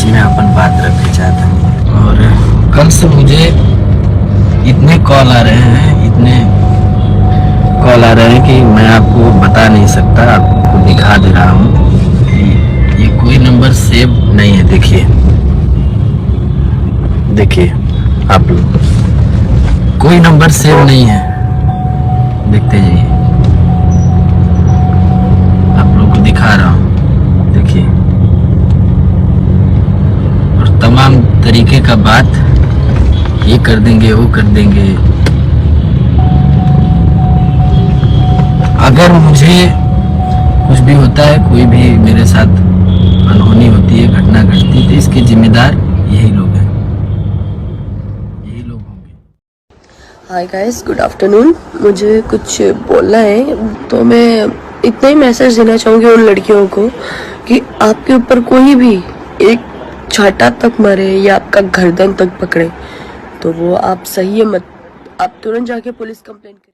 बीच में अपन बात रखना चाहते हैं। और कल से मुझे इतने कॉल आ रहे हैं, इतने कॉल आ रहे हैं कि मैं आपको बता नहीं सकता, आपको दिखा दे रहा हूँ कि ये कोई नंबर सेव नहीं है। देखिए देखिए आप लोग, कोई नंबर सेव नहीं है, देखते जाइए, आप लोग को दिखा रहा हूँ, देखिए। और तमाम तरीके का बात, ये कर देंगे वो कर देंगे। अगर मुझे कुछ भी होता है, कोई भी मेरे साथ अनहोनी होती है, घटना घटती है, तो इसके जिम्मेदार यही लोग हैं, यही लोग होंगे। Hi guys, good afternoon. मुझे कुछ बोलना है, तो मैं इतना ही मैसेज देना चाहूँगी उन लड़कियों को कि आपके ऊपर कोई भी एक छाता तक मारे या आपका गर्दन तक पकड़े तो वो आप सही है मत, आप तुरंत जाके पुलिस कंप्लेंट करें।